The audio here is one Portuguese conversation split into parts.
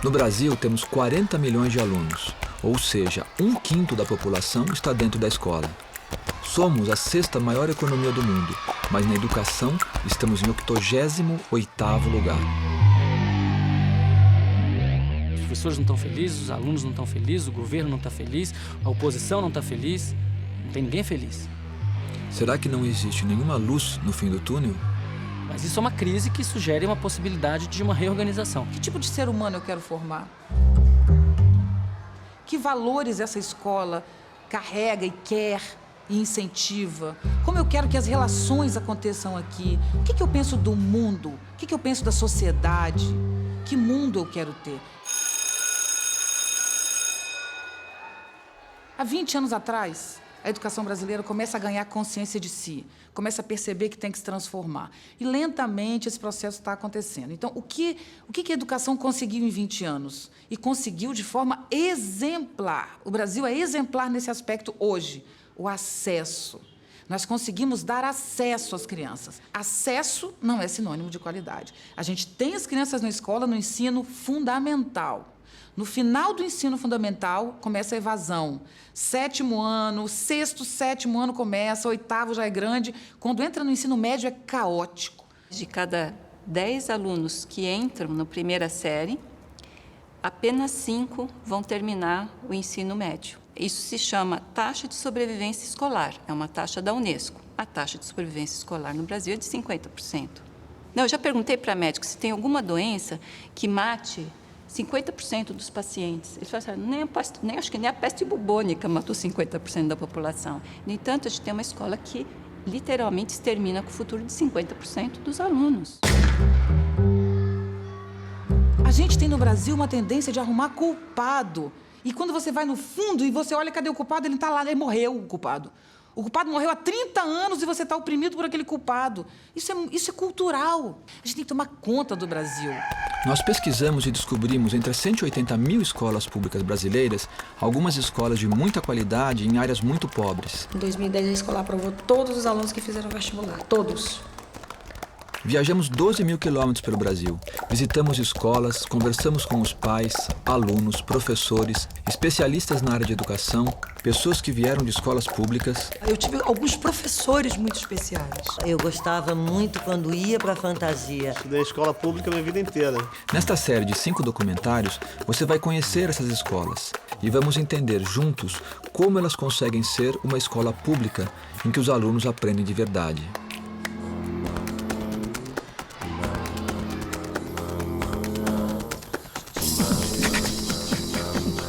No Brasil, temos 40 milhões de alunos, ou seja, 1/5 da população está dentro da escola. Somos a 6ª maior economia do mundo, mas na educação estamos em 88º lugar. Os professores não estão felizes, os alunos não estão felizes, o governo não está feliz, a oposição não está feliz, não tem ninguém feliz. Será que não existe nenhuma luz no fim do túnel? Mas isso é uma crise que sugere uma possibilidade de uma reorganização. Que tipo de ser humano eu quero formar? Que valores essa escola carrega e quer e incentiva? Como eu quero que as relações aconteçam aqui? O que eu penso do mundo? O que eu penso da sociedade? Que mundo eu quero ter? Há 20 anos atrás, a educação brasileira começa a ganhar consciência de si, começa a perceber que tem que se transformar. E lentamente esse processo está acontecendo. Então, o que a educação conseguiu em 20 anos? E conseguiu de forma exemplar. O Brasil é exemplar nesse aspecto hoje. O acesso. Nós conseguimos dar acesso às crianças. Acesso não é sinônimo de qualidade. A gente tem as crianças na escola, no ensino fundamental. No final do ensino fundamental, começa a evasão. 7º ano, 6º, 7º ano começa, 8º já é grande. Quando entra no ensino médio, é caótico. De cada 10 alunos que entram na primeira série, apenas 5 vão terminar o ensino médio. Isso se chama taxa de sobrevivência escolar, é uma taxa da Unesco. A taxa de sobrevivência escolar no Brasil é de 50%. Não, eu já perguntei para médicos se tem alguma doença que mate 50% dos pacientes. Eles falaram assim, acho que nem a peste bubônica matou 50% da população. No entanto, a gente tem uma escola que literalmente extermina com o futuro de 50% dos alunos. A gente tem no Brasil uma tendência de arrumar culpado. E quando você vai no fundo e você olha, cadê o culpado? Ele não está lá, ele morreu, o culpado. O culpado morreu há 30 anos e você está oprimido por aquele culpado. Isso é cultural. A gente tem que tomar conta do Brasil. Nós pesquisamos e descobrimos entre as 180 mil escolas públicas brasileiras, algumas escolas de muita qualidade em áreas muito pobres. Em 2010, a escola aprovou todos os alunos que fizeram vestibular. Todos. Viajamos 12 mil quilômetros pelo Brasil. Visitamos escolas, conversamos com os pais, alunos, professores, especialistas na área de educação, pessoas que vieram de escolas públicas. Eu tive alguns professores muito especiais. Eu gostava muito quando ia para a fantasia. Estudei escola pública a minha vida inteira. Nesta série de 5 documentários, você vai conhecer essas escolas e vamos entender juntos como elas conseguem ser uma escola pública em que os alunos aprendem de verdade.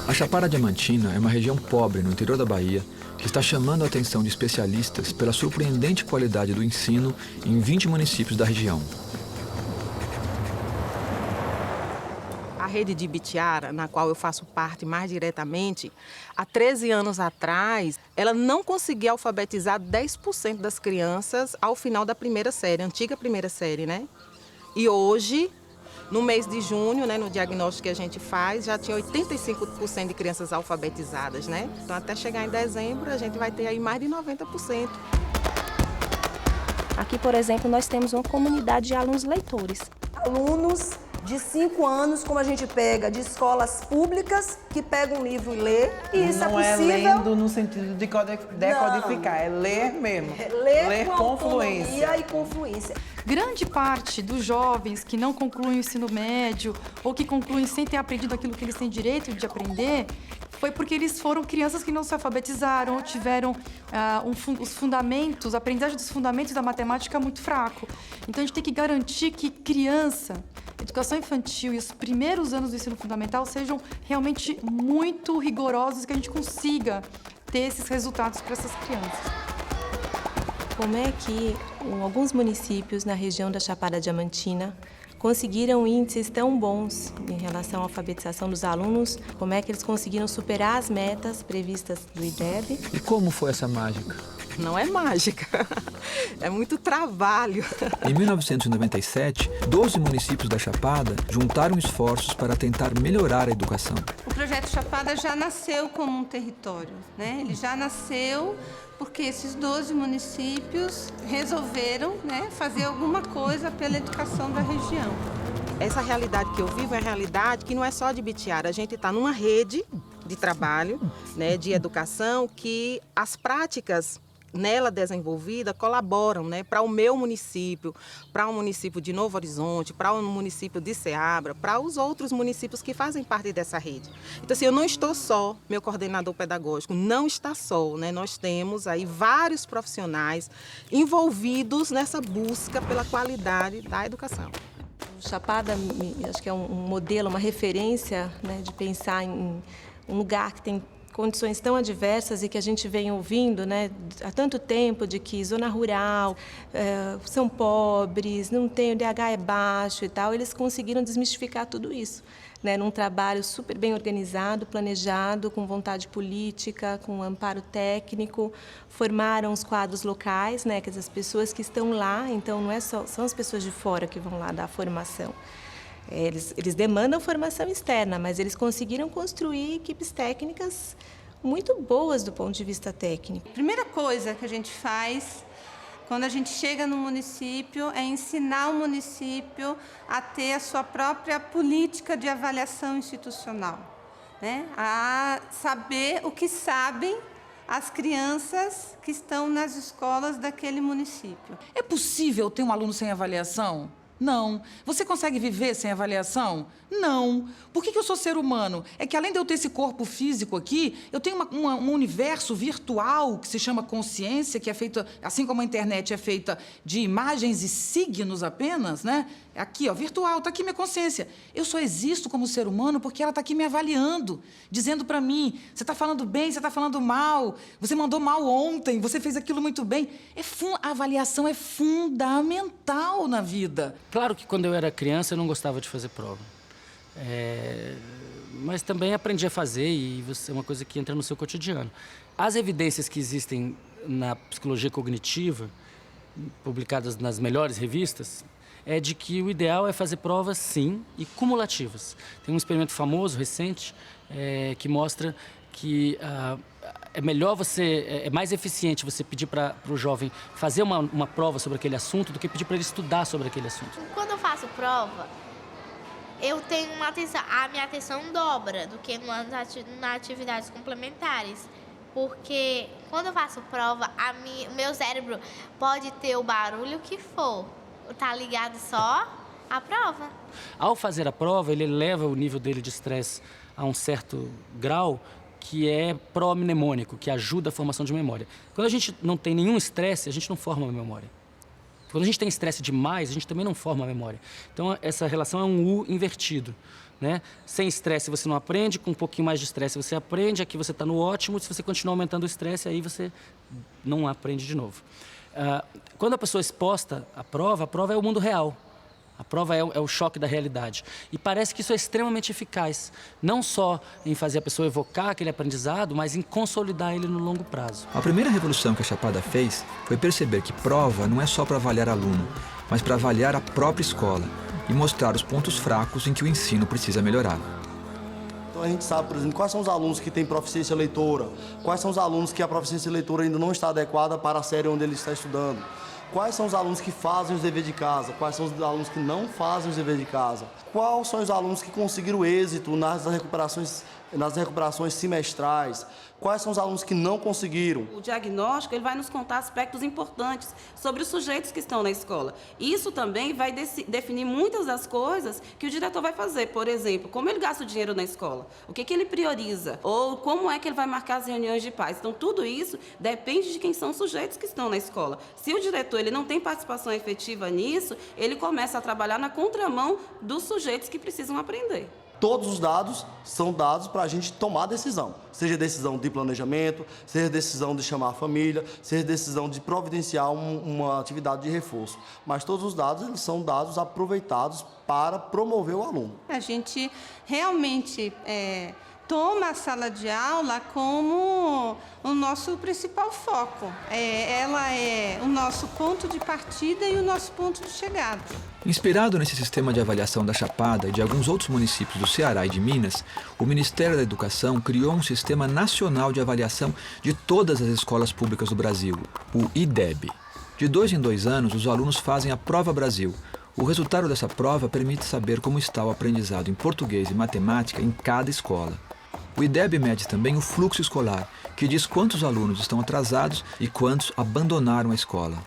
A Chapada Diamantina é uma região pobre no interior da Bahia que está chamando a atenção de especialistas pela surpreendente qualidade do ensino em 20 municípios da região. A rede de Ibitiara, na qual eu faço parte mais diretamente, há 13 anos atrás, ela não conseguia alfabetizar 10% das crianças ao final da primeira série, antiga primeira série, né? E hoje, no mês de junho, né, no diagnóstico que a gente faz, já tinha 85% de crianças alfabetizadas, né? Então, até chegar em dezembro, a gente vai ter aí mais de 90%. Aqui, por exemplo, nós temos uma comunidade de alunos leitores. Alunos de 5 anos, como a gente pega de escolas públicas, que pegam um livro e lê. E isso não é possível. Não é lendo no sentido de decodificar, é ler mesmo. Ler com fluência. E com fluência. Grande parte dos jovens que não concluem o ensino médio ou que concluem sem ter aprendido aquilo que eles têm direito de aprender foi porque eles foram crianças que não se alfabetizaram ou tiveram os fundamentos, a aprendizagem dos fundamentos da matemática muito fraco. Então, a gente tem que garantir que criança, educação infantil e os primeiros anos do ensino fundamental sejam realmente muito rigorosos e que a gente consiga ter esses resultados para essas crianças. Como é que alguns municípios na região da Chapada Diamantina conseguiram índices tão bons em relação à alfabetização dos alunos? Como é que eles conseguiram superar as metas previstas do IDEB? E como foi essa mágica? Não é mágica, é muito trabalho. Em 1997, 12 municípios da Chapada juntaram esforços para tentar melhorar a educação. O projeto Chapada já nasceu como um território, né? Ele já nasceu porque esses 12 municípios resolveram, né, fazer alguma coisa pela educação da região. Essa realidade que eu vivo é a realidade que não é só de Ibitiara. A gente está numa rede de trabalho, né, de educação, que as práticas nela desenvolvida colaboram, né, para o meu município, para o município de Novo Horizonte, para o município de Ceabra, para os outros municípios que fazem parte dessa rede. Então, assim, eu não estou só, meu coordenador pedagógico não está só, né? Nós temos aí vários profissionais envolvidos nessa busca pela qualidade da educação. Chapada, acho que é um modelo, uma referência, né, de pensar em um lugar que tem condições tão adversas e que a gente vem ouvindo, né, há tanto tempo, de que zona rural, são pobres, não tem, o DH é baixo e tal. Eles conseguiram desmistificar tudo isso, né, num trabalho super bem organizado, planejado, com vontade política, com amparo técnico. Formaram os quadros locais, né, que as pessoas que estão lá, então não é só, são as pessoas de fora que vão lá dar a formação. Eles demandam formação externa, mas eles conseguiram construir equipes técnicas muito boas do ponto de vista técnico. A primeira coisa que a gente faz quando a gente chega no município é ensinar o município a ter a sua própria política de avaliação institucional, né? A saber o que sabem as crianças que estão nas escolas daquele município. É possível ter um aluno sem avaliação? Não. Você consegue viver sem avaliação? Não. Por que eu sou ser humano? É que além de eu ter esse corpo físico aqui, eu tenho um universo virtual que se chama consciência, que é feita, assim como a internet é feita de imagens e signos apenas, né? Aqui, ó, virtual, tá aqui minha consciência. Eu só existo como ser humano porque ela tá aqui me avaliando, dizendo para mim, você tá falando bem, você tá falando mal, você mandou mal ontem, você fez aquilo muito bem. A avaliação é fundamental na vida. Claro que quando eu era criança eu não gostava de fazer prova. Mas também aprendi a fazer e é uma coisa que entra no seu cotidiano. As evidências que existem na psicologia cognitiva, publicadas nas melhores revistas, é de que o ideal é fazer provas, sim, e cumulativas. Tem um experimento famoso, recente, que mostra que é melhor é mais eficiente você pedir para o jovem fazer uma prova sobre aquele assunto do que pedir para ele estudar sobre aquele assunto. Quando eu faço prova, eu tenho a minha atenção dobra do que nas atividades complementares. Porque quando eu faço prova, o meu cérebro pode ter o barulho que for. Tá ligado só à prova. Ao fazer a prova, ele eleva o nível dele de estresse a um certo grau que é pró-mnemônico, que ajuda a formação de memória. Quando a gente não tem nenhum estresse, a gente não forma a memória. Quando a gente tem estresse demais, a gente também não forma a memória. Então, essa relação é um U invertido, né? Sem estresse você não aprende, com um pouquinho mais de estresse você aprende, aqui você está no ótimo, se você continuar aumentando o estresse, aí você não aprende de novo. Quando a pessoa é exposta à prova, a prova é o mundo real. A prova é o choque da realidade. E parece que isso é extremamente eficaz, não só em fazer a pessoa evocar aquele aprendizado, mas em consolidar ele no longo prazo. A primeira revolução que a Chapada fez foi perceber que prova não é só para avaliar aluno, mas para avaliar a própria escola e mostrar os pontos fracos em que o ensino precisa melhorar. Então a gente sabe, por exemplo, quais são os alunos que têm proficiência leitora, quais são os alunos que a proficiência leitora ainda não está adequada para a série onde ele está estudando. Quais são os alunos que fazem os deveres de casa? Quais são os alunos que não fazem os deveres de casa? Quais são os alunos que conseguiram êxito nas recuperações semestrais? Quais são os alunos que não conseguiram? O diagnóstico ele vai nos contar aspectos importantes sobre os sujeitos que estão na escola. Isso também vai definir muitas das coisas que o diretor vai fazer. Por exemplo, como ele gasta o dinheiro na escola, o que ele prioriza, ou como é que ele vai marcar as reuniões de pais. Então, tudo isso depende de quem são os sujeitos que estão na escola. Se o diretor ele não tem participação efetiva nisso, ele começa a trabalhar na contramão dos sujeitos que precisam aprender. Todos os dados são dados para a gente tomar decisão, seja decisão de planejamento, seja decisão de chamar a família, seja decisão de providenciar uma atividade de reforço. Mas todos os dados eles são dados aproveitados para promover o aluno. A gente realmente toma a sala de aula como o nosso principal foco. Ela é o nosso ponto de partida e o nosso ponto de chegada. Inspirado nesse sistema de avaliação da Chapada e de alguns outros municípios do Ceará e de Minas, o Ministério da Educação criou um sistema nacional de avaliação de todas as escolas públicas do Brasil, o IDEB. De 2 em 2 anos, os alunos fazem a Prova Brasil, O resultado dessa prova permite saber como está o aprendizado em português e matemática em cada escola. O IDEB mede também o fluxo escolar, que diz quantos alunos estão atrasados e quantos abandonaram a escola.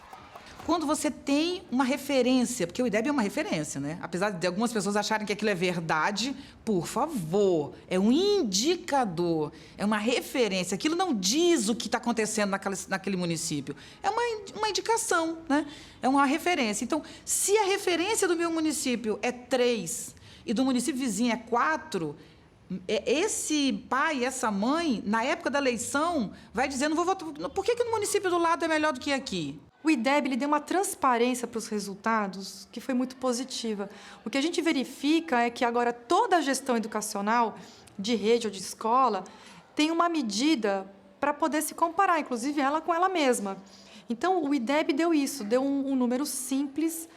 Quando você tem uma referência, porque o IDEB é uma referência, né? Apesar de algumas pessoas acharem que aquilo é verdade, por favor, é um indicador, é uma referência. Aquilo não diz o que está acontecendo naquele município. É uma indicação, né? É uma referência. Então, se a referência do meu município é 3 e do município vizinho é 4... esse pai, essa mãe, na época da eleição, vai dizendo, vou votar, por que no município do lado é melhor do que aqui? O IDEB ele deu uma transparência para os resultados que foi muito positiva. O que a gente verifica é que agora toda a gestão educacional, de rede ou de escola, tem uma medida para poder se comparar, inclusive ela com ela mesma. Então, o IDEB deu isso, deu um número simples,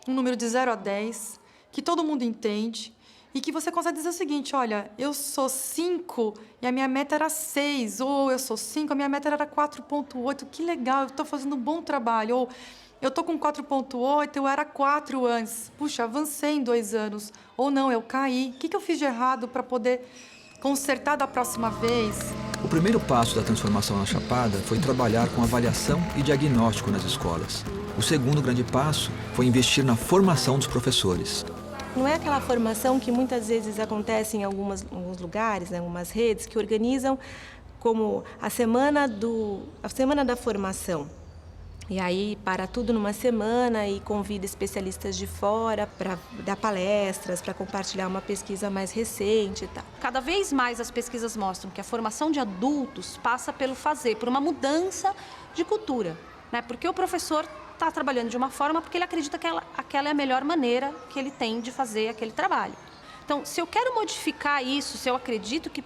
um número de 0 a 10, que todo mundo entende, e que você consegue dizer o seguinte, olha, eu sou 5 e a minha meta era 6, ou eu sou 5, a minha meta era 4,8, que legal, eu estou fazendo um bom trabalho, ou eu estou com 4,8, eu era 4 antes, puxa, avancei em 2 anos, ou não, eu caí, o que eu fiz de errado para poder consertar da próxima vez? O primeiro passo da transformação na Chapada foi trabalhar com avaliação e diagnóstico nas escolas. O segundo grande passo foi investir na formação dos professores. Não é aquela formação que muitas vezes acontece em alguns lugares, em algumas redes, que organizam como a semana da formação. E aí para tudo numa semana e convida especialistas de fora para dar palestras, para compartilhar uma pesquisa mais recente e tal. Cada vez mais as pesquisas mostram que a formação de adultos passa pelo fazer, por uma mudança de cultura, né? Porque o professor está trabalhando de uma forma porque ele acredita que aquela é a melhor maneira que ele tem de fazer aquele trabalho. Então, se eu quero modificar isso, se eu acredito que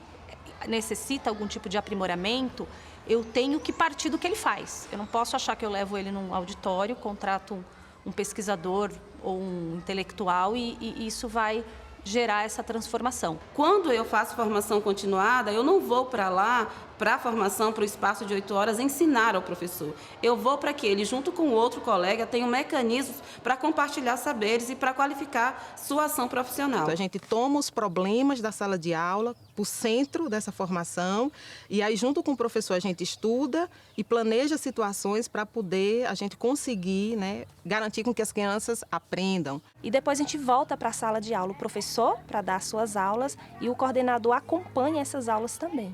necessita algum tipo de aprimoramento, eu tenho que partir do que ele faz. Eu não posso achar que eu levo ele num auditório, contrato um pesquisador ou um intelectual e isso vai gerar essa transformação. Quando eu faço formação continuada, eu não vou para lá, para a formação, para o espaço de 8 horas, ensinar ao professor. Eu vou para que ele, junto com o outro colega, tenha mecanismos para compartilhar saberes e para qualificar sua ação profissional. A gente toma os problemas da sala de aula para o centro dessa formação e aí, junto com o professor, a gente estuda e planeja situações para poder a gente conseguir, né, garantir com que as crianças aprendam. E depois a gente volta para a sala de aula, o professor para dar suas aulas e o coordenador acompanha essas aulas também.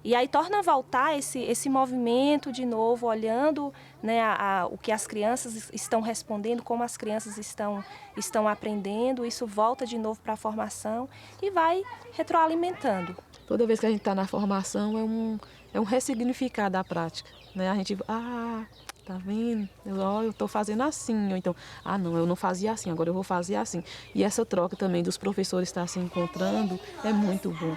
E aí torna a voltar esse movimento de novo, olhando, né, o que as crianças estão respondendo, como as crianças estão aprendendo. Isso volta de novo para a formação e vai retroalimentando. Toda vez que a gente está na formação é um ressignificar da prática, né? A gente, tá vendo? Eu estou fazendo assim, ou então, não, eu não fazia assim, agora eu vou fazer assim. E essa troca também dos professores estar se encontrando é muito bom.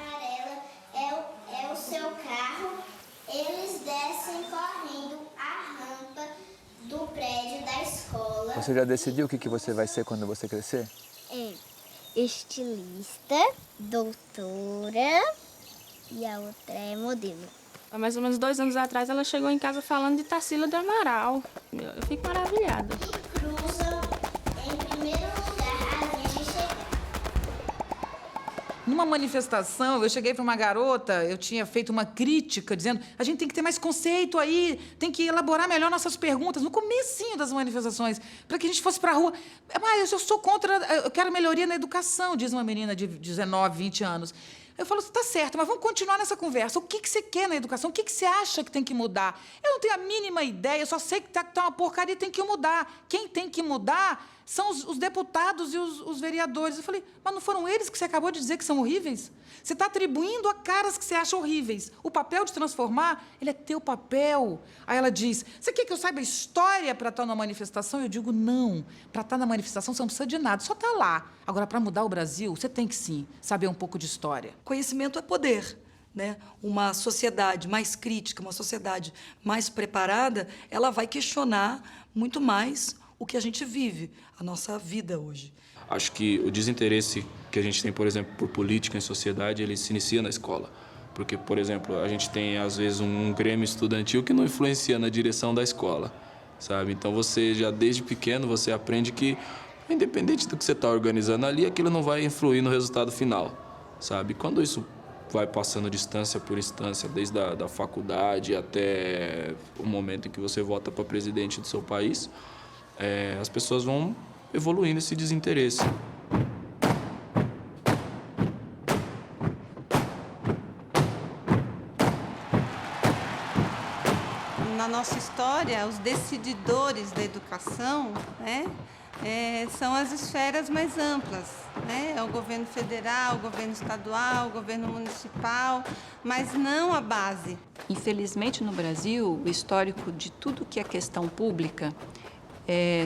Você já decidiu o que você vai ser quando você crescer? Estilista, doutora e a outra é modelo. Há mais ou menos 2 anos atrás, ela chegou em casa falando de Tarsila do Amaral. Eu fico maravilhada. Cruza em primeiro lugar a gente chega. Numa manifestação, eu cheguei para uma garota, eu tinha feito uma crítica dizendo a gente tem que ter mais conceito aí, tem que elaborar melhor nossas perguntas, no comecinho das manifestações, para que a gente fosse para a rua. Mas eu sou contra, eu quero melhoria na educação, diz uma menina de 19, 20 anos. Eu falo, tá certo, mas vamos continuar nessa conversa. O que você quer na educação? O que você acha que tem que mudar? Eu não tenho a mínima ideia, eu só sei que tá uma porcaria e tem que mudar. Quem tem que mudar são os deputados e os vereadores. Eu falei, mas não foram eles que você acabou de dizer que são horríveis? Você está atribuindo a caras que você acha horríveis. O papel de transformar, ele é teu papel. Aí ela diz, você quer que eu saiba a história para estar numa manifestação? Eu digo, não. Para estar na manifestação, você não precisa de nada, só está lá. Agora, para mudar o Brasil, você tem que, sim, saber um pouco de história. Conhecimento é poder, né? Uma sociedade mais crítica, uma sociedade mais preparada, ela vai questionar muito mais o que a gente vive, a nossa vida hoje. Acho que o desinteresse que a gente tem, por exemplo, por política em sociedade, ele se inicia na escola. Porque, por exemplo, a gente tem, às vezes, um grêmio estudantil que não influencia na direção da escola, sabe? Então, você já, desde pequeno, você aprende que independente do que você está organizando ali, aquilo não vai influir no resultado final, sabe? Quando isso vai passando de instância por instância, desde da faculdade até o momento em que você vota para presidente do seu país, as pessoas vão evoluindo esse desinteresse. Na nossa história, os decididores da educação, né, são as esferas mais amplas, né? É o governo federal, o governo estadual, o governo municipal, mas não a base. Infelizmente, no Brasil, o histórico de tudo que é questão pública,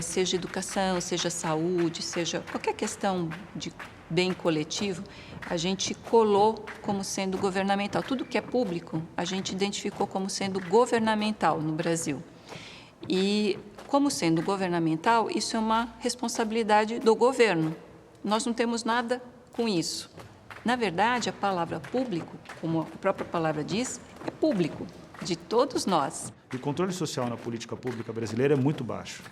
seja educação, seja saúde, seja qualquer questão de bem coletivo, a gente colou como sendo governamental. Tudo que é público, a gente identificou como sendo governamental no Brasil. E, como sendo governamental, isso é uma responsabilidade do governo. Nós não temos nada com isso. Na verdade, a palavra público, como a própria palavra diz, é público, de todos nós. O controle social na política pública brasileira é muito baixo.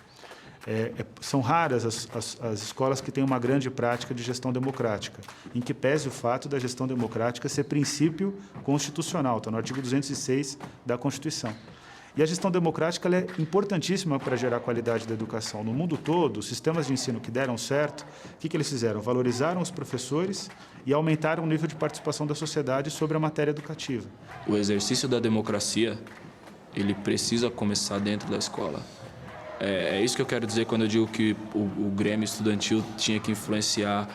São raras as escolas que têm uma grande prática de gestão democrática, em que pese o fato da gestão democrática ser princípio constitucional, está no artigo 206 da Constituição. E a gestão democrática ela é importantíssima para gerar qualidade da educação. No mundo todo, os sistemas de ensino que deram certo, o que eles fizeram? Valorizaram os professores e aumentaram o nível de participação da sociedade sobre a matéria educativa. O exercício da democracia, ele precisa começar dentro da escola. É isso que eu quero dizer quando eu digo que o Grêmio Estudantil tinha que influenciar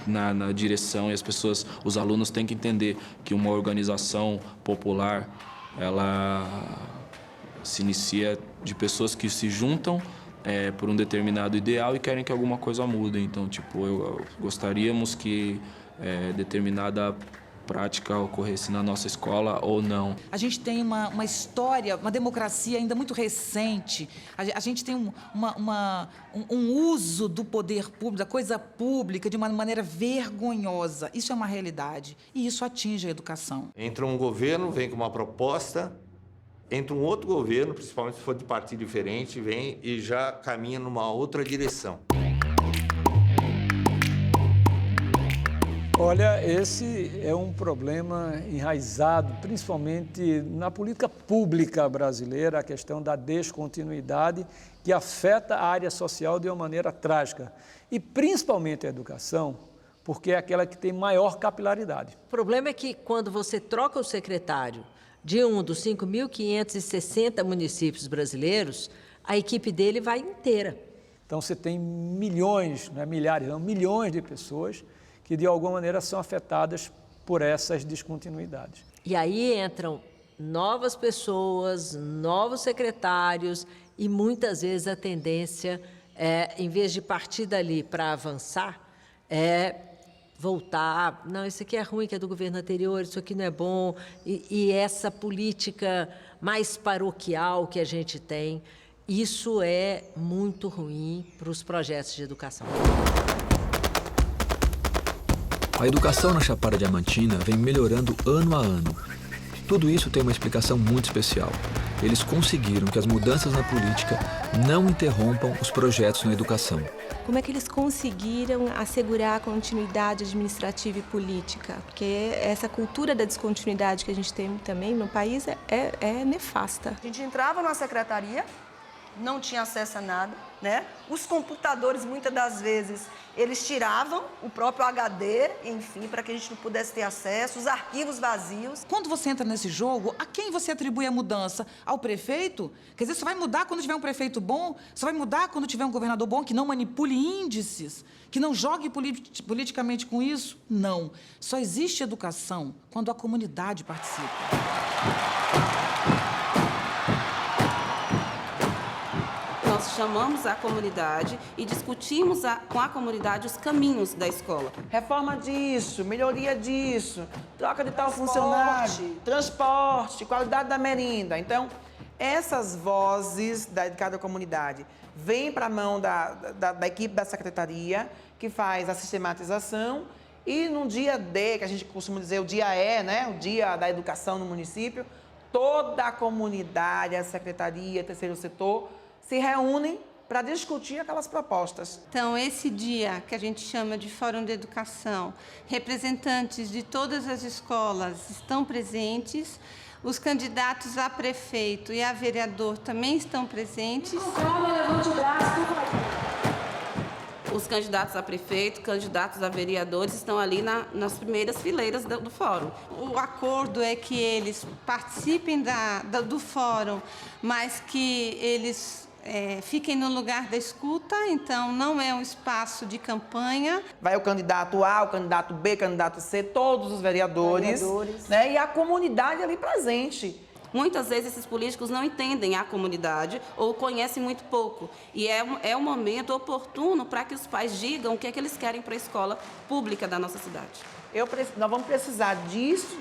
na direção e as pessoas, os alunos têm que entender que uma organização popular, ela se inicia de pessoas que se juntam por um determinado ideal e querem que alguma coisa mude. Então, gostaríamos que determinada prática ocorresse na nossa escola ou não. A gente tem uma história, uma democracia ainda muito recente. A gente tem um uso do poder público, da coisa pública, de uma maneira vergonhosa. Isso é uma realidade e isso atinge a educação. Entra um governo, vem com uma proposta, entra um outro governo, principalmente se for de partido diferente, vem e já caminha numa outra direção. Olha, esse é um problema enraizado, principalmente na política pública brasileira, a questão da descontinuidade que afeta a área social de uma maneira trágica. E principalmente a educação, porque é aquela que tem maior capilaridade. O problema é que quando você troca o secretário de um dos 5.560 municípios brasileiros, a equipe dele vai inteira. Então você tem milhões, não é milhares, não, milhões de pessoas que de alguma maneira são afetadas por essas descontinuidades. E aí entram novas pessoas, novos secretários e muitas vezes a tendência em vez de partir dali para avançar, voltar, não, isso aqui é ruim, que é do governo anterior, isso aqui não é bom, e essa política mais paroquial que a gente tem, isso é muito ruim para os projetos de educação. A educação na Chapada Diamantina vem melhorando ano a ano. Tudo isso tem uma explicação muito especial. Eles conseguiram que as mudanças na política não interrompam os projetos na educação. Como é que eles conseguiram assegurar a continuidade administrativa e política? Porque essa cultura da descontinuidade que a gente tem também no país é nefasta. A gente entrava numa secretaria, não tinha acesso a nada, né? Os computadores, muitas das vezes, eles tiravam o próprio HD, enfim, para que a gente não pudesse ter acesso, os arquivos vazios. Quando você entra nesse jogo, a quem você atribui a mudança? Ao prefeito? Quer dizer, só vai mudar quando tiver um prefeito bom? Só vai mudar quando tiver um governador bom que não manipule índices? Que não jogue politicamente com isso? Não. Só existe educação quando a comunidade participa. Nós chamamos a comunidade e discutimos com a comunidade os caminhos da escola. Reforma disso, melhoria disso, troca de tal funcionário, transporte, qualidade da merenda. Então, essas vozes de cada comunidade vêm para a mão da equipe da secretaria, que faz a sistematização, e no dia D, que a gente costuma dizer o dia E, né, o dia da educação no município, toda a comunidade, a secretaria, terceiro setor, se reúnem para discutir aquelas propostas. Então, esse dia que a gente chama de Fórum de Educação, representantes de todas as escolas estão presentes, os candidatos a prefeito e a vereador também estão presentes. Levante o braço, por favor. Os candidatos a prefeito, candidatos a vereadores estão ali nas primeiras fileiras do fórum. O acordo é que eles participem do fórum, mas que eles fiquem no lugar da escuta, então não é um espaço de campanha. Vai o candidato A, o candidato B, o candidato C, todos os vereadores. Né? E a comunidade ali presente. Muitas vezes esses políticos não entendem a comunidade ou conhecem muito pouco. E é um momento oportuno para que os pais digam o que é que eles querem para a escola pública da nossa cidade. Nós vamos precisar disso.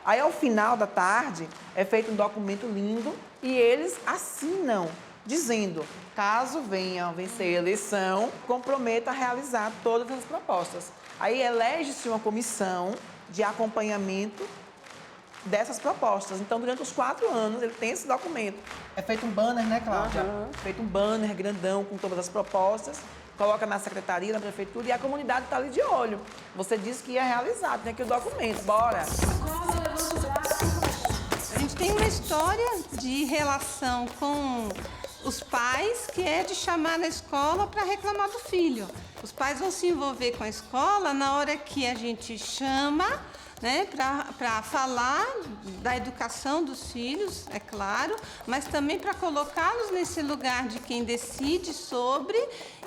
Aí, ao final da tarde, é feito um documento lindo e eles assinam, dizendo, caso venha vencer a eleição, comprometa a realizar todas as propostas. Aí elege-se uma comissão de acompanhamento dessas propostas. Então, durante os 4 anos, ele tem esse documento. É feito um banner, né, Cláudia? Feito um banner grandão com todas as propostas, coloca na secretaria, na prefeitura, e a comunidade está ali de olho. Você disse que ia realizar, tem aqui o documento. Bora! A gente tem uma história de relação com os pais, que é de chamar na escola para reclamar do filho. Os pais vão se envolver com a escola na hora que a gente chama, né, para falar da educação dos filhos, é claro, mas também para colocá-los nesse lugar de quem decide sobre,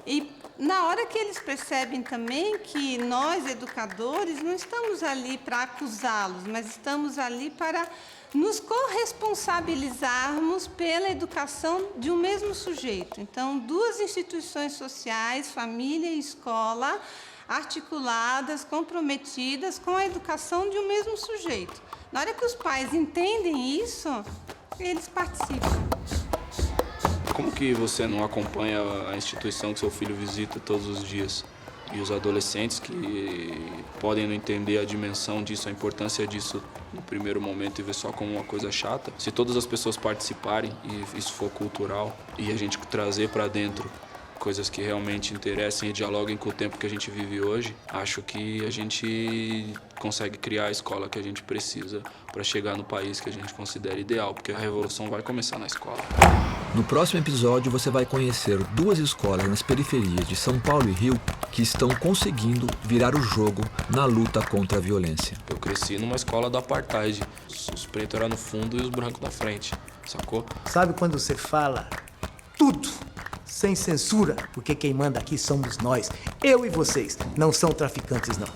e na hora que eles percebem também que nós, educadores, não estamos ali para acusá-los, mas estamos ali para nos corresponsabilizarmos pela educação de um mesmo sujeito. Então, 2 instituições sociais, família e escola, articuladas, comprometidas com a educação de um mesmo sujeito. Na hora que os pais entendem isso, eles participam. Como que você não acompanha a instituição que seu filho visita todos os dias? E os adolescentes que podem não entender a dimensão disso, a importância disso no primeiro momento e ver só como uma coisa chata. Se todas as pessoas participarem e isso for cultural e a gente trazer para dentro coisas que realmente interessem e dialoguem com o tempo que a gente vive hoje, acho que a gente consegue criar a escola que a gente precisa para chegar no país que a gente considera ideal, porque a revolução vai começar na escola. No próximo episódio você vai conhecer 2 escolas nas periferias de São Paulo e Rio que estão conseguindo virar o jogo na luta contra a violência. Eu cresci numa escola do apartheid. Os pretos eram no fundo e os brancos na frente, sacou? Sabe quando você fala tudo sem censura? Porque quem manda aqui somos nós. Eu e vocês. Não são traficantes, não.